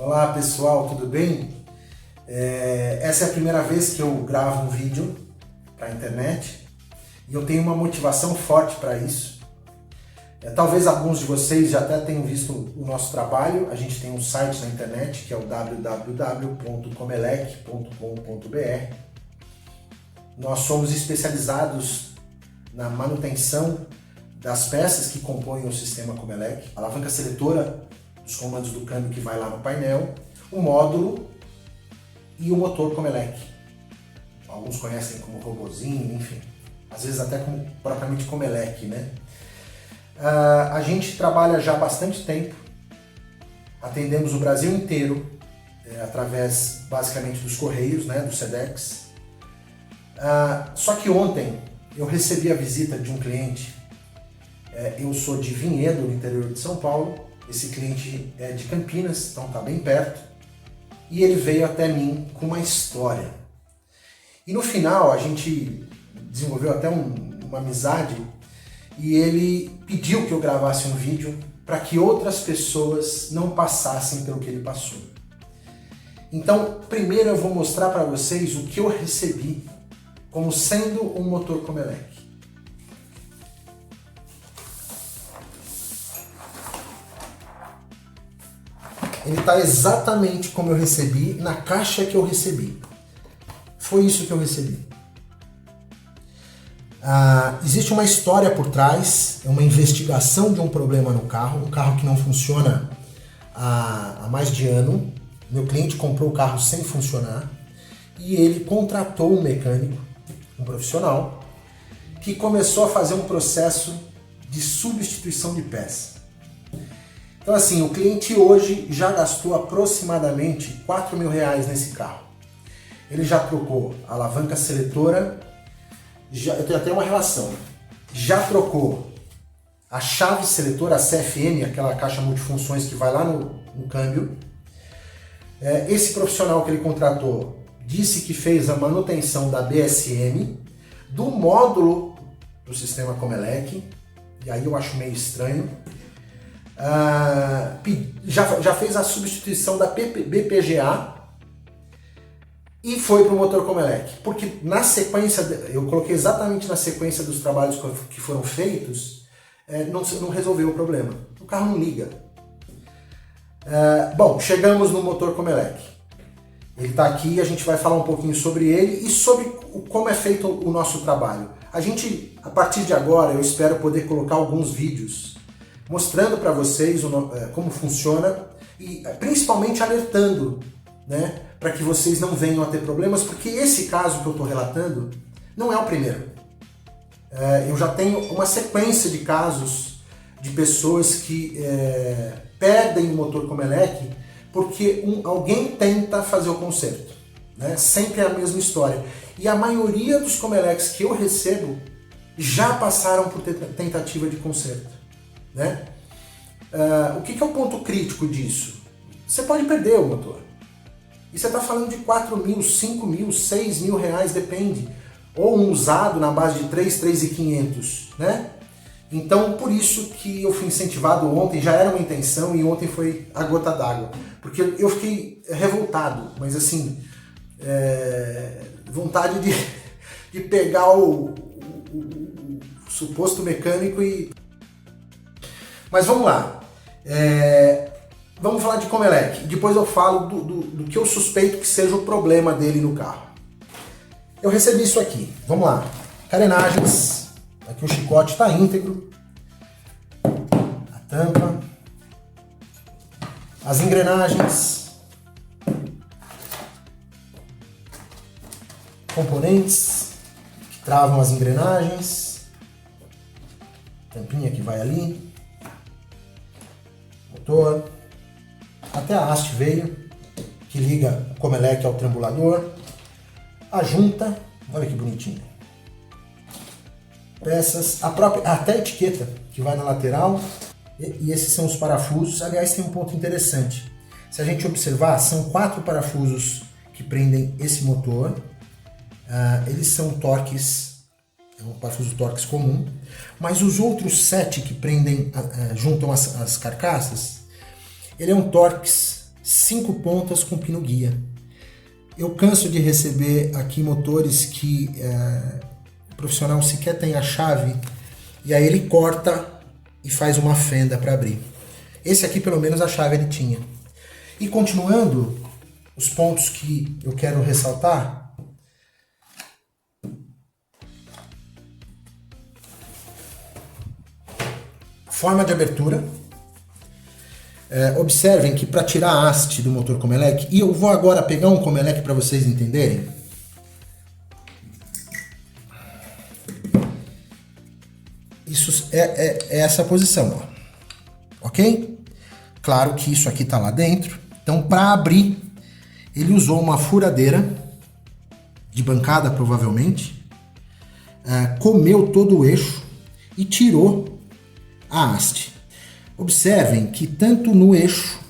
Olá pessoal, tudo bem? Essa é a primeira vez que eu gravo um vídeo para a internet e eu tenho uma motivação forte para isso. Talvez alguns de vocês já até tenham visto o nosso trabalho. A gente tem um site na internet que é o www.comelec.com.br. Nós somos especializados na manutenção das peças que compõem o sistema Comelec, a alavanca seletora, os comandos do câmbio que vai lá no painel, o módulo e o motor Comelec. Alguns conhecem como robozinho, enfim, às vezes até como propriamente Comelec, né? A gente trabalha já há bastante tempo, atendemos o Brasil inteiro, através basicamente dos Correios, né, do Sedex. Só que ontem eu recebi a visita de um cliente. Eu sou de Vinhedo, no interior de São Paulo. Esse cliente é de Campinas, então está bem perto. E ele veio até mim com uma história. E no final a gente desenvolveu até uma amizade e ele pediu que eu gravasse um vídeo para que outras pessoas não passassem pelo que ele passou. Então, primeiro eu vou mostrar para vocês o que eu recebi como sendo um motor Comelec. Ele está exatamente como eu recebi, na caixa que eu recebi. Foi isso que eu recebi. Existe uma história por trás, é uma investigação de um problema no carro, um carro que não funciona há mais de ano. Meu cliente comprou o carro sem funcionar e ele contratou um mecânico, um profissional, que começou a fazer um processo de substituição de peça. Então assim, o cliente hoje já gastou aproximadamente R$4.000 nesse carro. Ele já trocou a alavanca seletora, eu tenho até uma relação, já trocou a chave seletora, a CFM, aquela caixa multifunções que vai lá no câmbio. Esse profissional que ele contratou disse que fez a manutenção da BSM, do módulo do sistema Comelec, e aí eu acho meio estranho. Já fez a substituição da BPGA e foi para o motor Comelec, porque na sequência, eu coloquei exatamente na sequência dos trabalhos que foram feitos, não resolveu o problema, o carro não liga. Bom, chegamos no motor Comelec, ele está aqui, a gente vai falar um pouquinho sobre ele e sobre como é feito o nosso trabalho. A partir de agora, eu espero poder colocar alguns vídeos mostrando para vocês como funciona e principalmente alertando, né, para que vocês não venham a ter problemas, porque esse caso que eu estou relatando não é o primeiro. Eu já tenho uma sequência de casos de pessoas que perdem o motor Comelec porque alguém tenta fazer o conserto, né? Sempre é a mesma história. E a maioria dos Comelecs que eu recebo já passaram por tentativa de conserto. Né? O que é o ponto crítico disso? Você pode perder o motor. E você está falando de R$4.000, R$5.000, R$6.000, depende. Ou um usado na base de R$3.500, né? Então, por isso que eu fui incentivado ontem, já era uma intenção e ontem foi a gota d'água. Porque eu fiquei revoltado, mas assim, vontade de pegar o suposto mecânico e... Mas vamos lá, vamos falar de Comelec, depois eu falo do que eu suspeito que seja o problema dele no carro. Eu recebi isso aqui, vamos lá, carenagens, aqui o chicote está íntegro, a tampa, as engrenagens, componentes que travam as engrenagens, tampinha que vai ali, motor, até a haste veio, que liga o Comelec ao trambulador, a junta, olha que bonitinho, peças, até a etiqueta que vai na lateral, e esses são os parafusos. Aliás, tem um ponto interessante, se a gente observar, são 4 parafusos que prendem esse motor, eles são Torx, é um parafuso Torx comum, mas os outros 7 que prendem, juntam as carcaças, ele é um Torx 5 pontas com pino guia. Eu canso de receber aqui motores que o profissional sequer tem a chave e aí ele corta e faz uma fenda para abrir. Esse aqui pelo menos a chave ele tinha. E continuando, os pontos que eu quero ressaltar. Forma de abertura. Observem que para tirar a haste do motor Comelec, e eu vou agora pegar um Comelec para vocês entenderem. Isso é essa posição, ó. Ok? Claro que isso aqui está lá dentro. Então, para abrir, ele usou uma furadeira de bancada, provavelmente, comeu todo o eixo e tirou a haste. Observem que tanto no eixo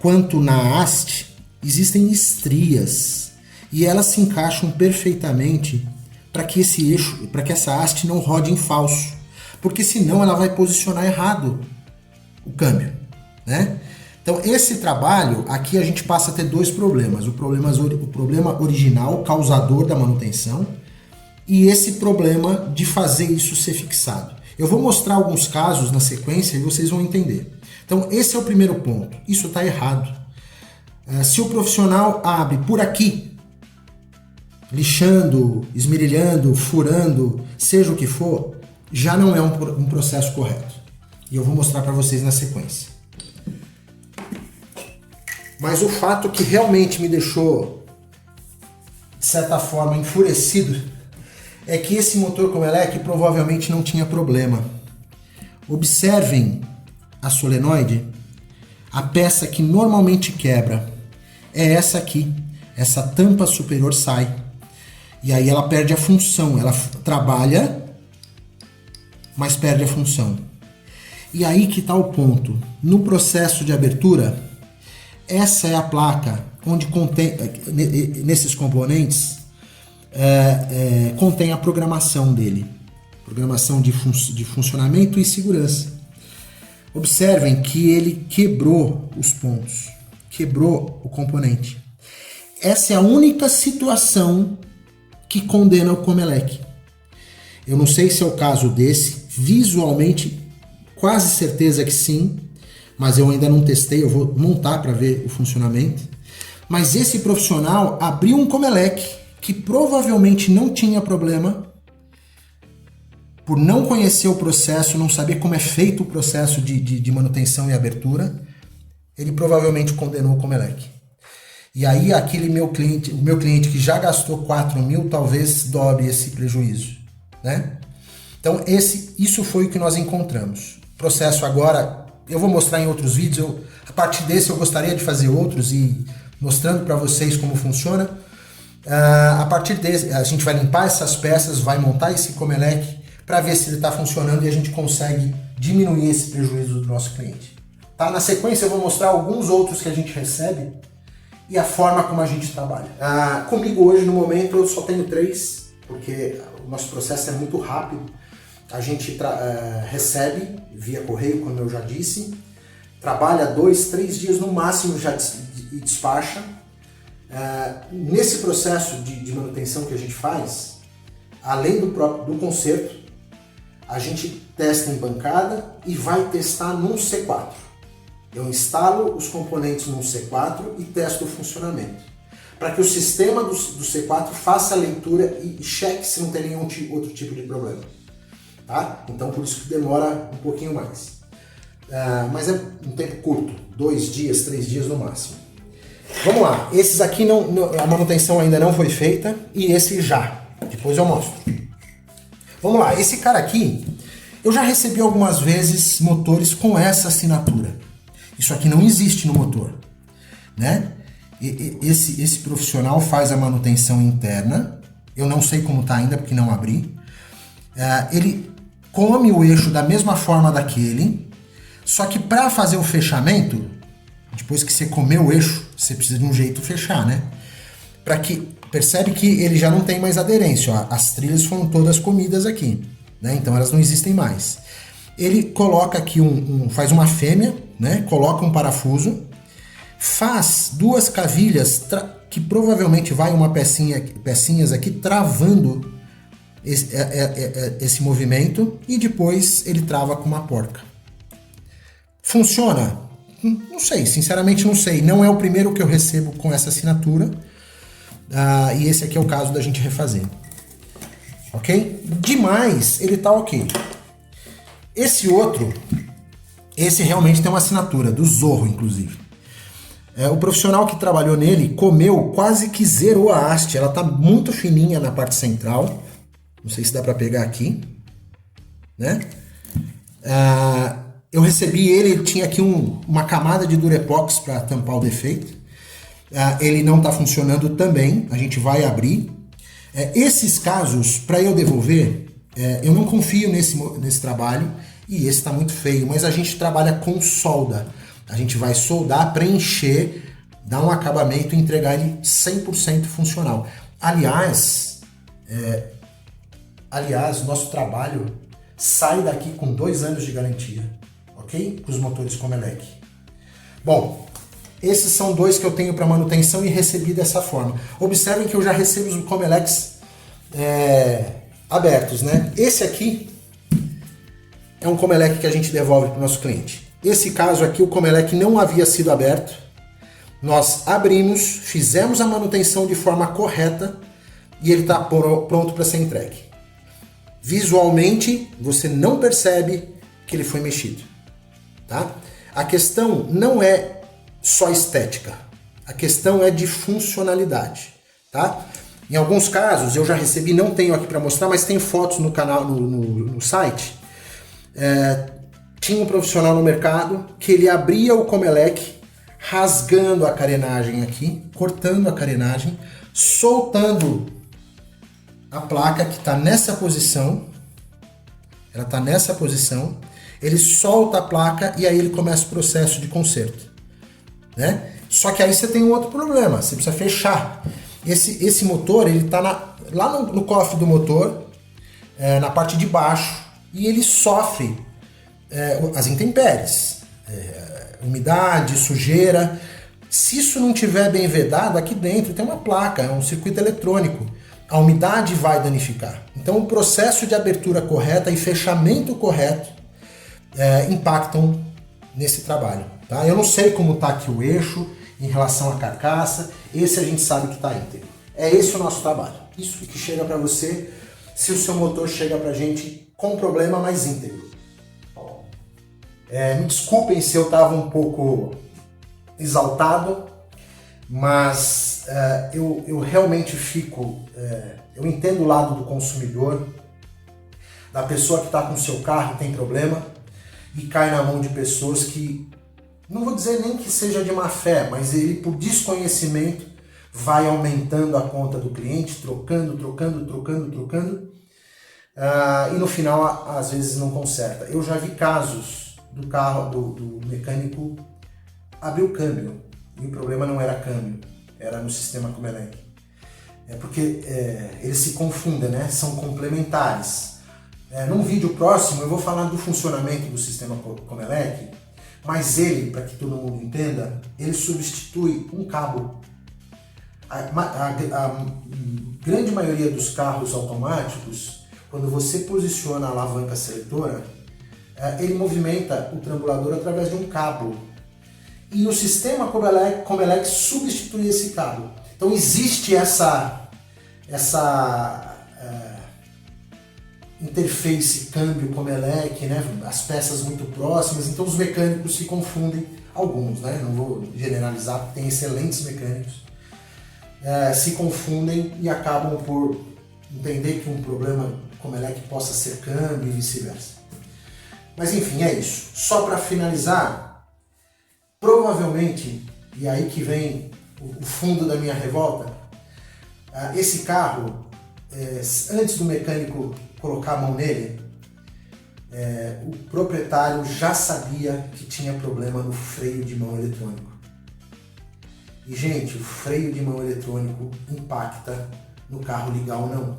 quanto na haste existem estrias e elas se encaixam perfeitamente para que esse eixo, para que essa haste não rode em falso, porque senão ela vai posicionar errado o câmbio, né? Então esse trabalho aqui a gente passa a ter dois problemas: o problema original, causador da manutenção, e esse problema de fazer isso ser fixado. Eu vou mostrar alguns casos na sequência e vocês vão entender. Então esse é o primeiro ponto, isso está errado. Se o profissional abre por aqui, lixando, esmerilhando, furando, seja o que for, já não é um processo correto. E eu vou mostrar para vocês na sequência. Mas o fato que realmente me deixou, de certa forma, enfurecido, é que esse motor Comelec provavelmente não tinha problema. Observem a solenoide, a peça que normalmente quebra é essa aqui, essa tampa superior sai. E aí ela perde a função, ela trabalha, mas perde a função. E aí que está o ponto. No processo de abertura, essa é a placa onde contém, nesses componentes, contém a programação dele. Programação de funcionamento e segurança. Observem que ele quebrou os pontos, quebrou o componente. Essa é a única situação que condena o Comelec. Eu não sei se é o caso desse, visualmente quase certeza que sim, mas eu ainda não testei, eu vou montar para ver o funcionamento. Mas esse profissional abriu um Comelec que provavelmente não tinha problema, por não conhecer o processo, não saber como é feito o processo de manutenção e abertura, ele provavelmente condenou o Comelec. E aí o meu cliente que já gastou 4 mil, talvez dobre esse prejuízo, né? Então isso foi o que nós encontramos. O processo agora, eu vou mostrar em outros vídeos, a partir desse eu gostaria de fazer outros e mostrando para vocês como funciona. A partir desse, a gente vai limpar essas peças, vai montar esse Comelec para ver se ele está funcionando e a gente consegue diminuir esse prejuízo do nosso cliente. Tá? Na sequência eu vou mostrar alguns outros que a gente recebe e a forma como a gente trabalha. Comigo hoje no momento eu só tenho 3, porque o nosso processo é muito rápido. A gente recebe via correio, como eu já disse, trabalha 2, 3 dias no máximo já e despacha. Nesse processo de manutenção que a gente faz, além do conserto, a gente testa em bancada e vai testar num C4. Eu instalo os componentes num C4 e testo o funcionamento, para que o sistema do C4 faça a leitura e cheque se não tem nenhum outro tipo de problema. Tá? Então por isso que demora um pouquinho mais. Mas é um tempo curto, 2 dias, 3 dias no máximo. Vamos lá, esses aqui a manutenção ainda não foi feita e esse já, depois eu mostro. Vamos lá, esse cara aqui, eu já recebi algumas vezes motores com essa assinatura. Isso aqui não existe no motor, né? Esse profissional faz a manutenção interna, eu não sei como tá ainda porque não abri. Ele come o eixo da mesma forma daquele, só que para fazer o fechamento, depois que você comeu o eixo, você precisa de um jeito fechar, né? Percebe que ele já não tem mais aderência, ó, as trilhas foram todas comidas aqui, né? Então elas não existem mais. Ele coloca aqui faz uma fêmea, né? Coloca um parafuso faz duas cavilhas que provavelmente vai uma pecinhas aqui travando esse movimento e depois ele trava com uma porca. Funciona? Não sei, sinceramente não sei. Não é o primeiro que eu recebo com essa assinatura. E esse aqui é o caso da gente refazer. Ok? Demais, ele tá ok. Esse outro, esse realmente tem uma assinatura, do Zorro, inclusive. O profissional que trabalhou nele comeu, quase que zerou a haste. Ela tá muito fininha na parte central. Não sei se dá para pegar aqui, né? Eu recebi ele tinha aqui uma camada de Durepox para tampar o defeito. Ele não está funcionando também, a gente vai abrir. Esses casos, para eu devolver, eu não confio nesse trabalho, e esse está muito feio, mas a gente trabalha com solda. A gente vai soldar, preencher, dar um acabamento e entregar ele 100% funcional. Aliás, nosso trabalho sai daqui com 2 anos de garantia, ok? Com os motores Comelec. Bom, esses são 2 que eu tenho para manutenção e recebi dessa forma. Observem que eu já recebo os Comelecs abertos, né? Esse aqui é um Comelec que a gente devolve para o nosso cliente. Esse caso aqui, o Comelec não havia sido aberto. Nós abrimos, fizemos a manutenção de forma correta e ele está pronto para ser entregue. Visualmente, você não percebe que ele foi mexido, tá? A questão não é só estética, a questão é de funcionalidade, tá? Em alguns casos, eu já recebi, não tenho aqui para mostrar, mas tem fotos no canal, no site. Tinha um profissional no mercado que ele abria o Comelec, rasgando a carenagem aqui, cortando a carenagem, soltando a placa que está nessa posição. Ela está nessa posição. Ele solta a placa e aí ele começa o processo de conserto, né? Só que aí você tem um outro problema, você precisa fechar. Esse motor, ele está lá no cofre do motor, na parte de baixo, e ele sofre as intempéries, umidade, sujeira. Se isso não estiver bem vedado, aqui dentro tem uma placa, é um circuito eletrônico. A umidade vai danificar. Então o processo de abertura correta e fechamento correto impactam nesse trabalho. Tá? Eu não sei como está aqui o eixo em relação à carcaça, esse a gente sabe que está íntegro. É esse o nosso trabalho. Isso que chega para você se o seu motor chega para a gente com problema, mais íntegro. Me desculpem se eu estava um pouco exaltado, mas eu realmente fico... eu entendo o lado do consumidor, da pessoa que está com o seu carro e tem problema e cai na mão de pessoas que, não vou dizer nem que seja de má fé, mas ele, por desconhecimento, vai aumentando a conta do cliente, trocando, e no final, às vezes, não conserta. Eu já vi casos do carro, do mecânico abrir o câmbio, e o problema não era câmbio, era no sistema Comelec. Porque eles se confundem, né? São complementares. Num vídeo próximo eu vou falar do funcionamento do sistema Comelec, mas ele, para que todo mundo entenda, ele substitui um cabo. A grande maioria dos carros automáticos, quando você posiciona a alavanca seletora, ele movimenta o trambulador através de um cabo. E o sistema Comelec substitui esse cabo. Então existe essa interface câmbio Comelec, né? As peças muito próximas, então os mecânicos se confundem, alguns, né? Não vou generalizar, porque tem excelentes mecânicos, se confundem e acabam por entender que um problema Comelec possa ser câmbio e vice-versa. Mas enfim, é isso. Só para finalizar, provavelmente, e aí que vem o fundo da minha revolta, esse carro, antes do mecânico colocar a mão nele, o proprietário já sabia que tinha problema no freio de mão eletrônico. E, gente, o freio de mão eletrônico impacta no carro ligar ou não.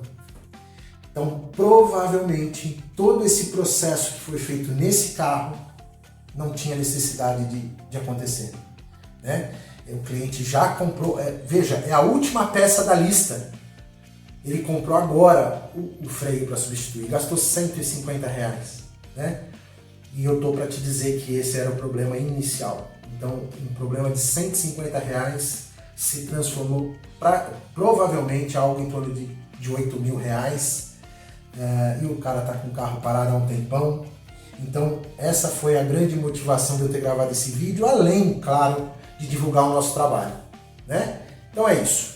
Então, provavelmente, todo esse processo que foi feito nesse carro não tinha necessidade de acontecer, né? O cliente já comprou, veja, é a última peça da lista. Ele comprou agora o freio para substituir, gastou R$150, né? E eu tô para te dizer que esse era o problema inicial. Então, um problema de R$150 se transformou provavelmente algo em torno de R$8.000. E o cara tá com o carro parado há um tempão. Então, essa foi a grande motivação de eu ter gravado esse vídeo, além, claro, de divulgar o nosso trabalho, né? Então é isso.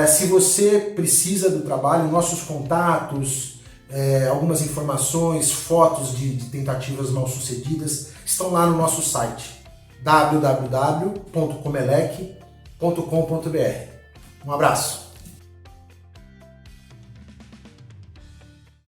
Se você precisa do trabalho, nossos contatos, algumas informações, fotos de tentativas mal sucedidas estão lá no nosso site www.comelec.com.br. Um abraço!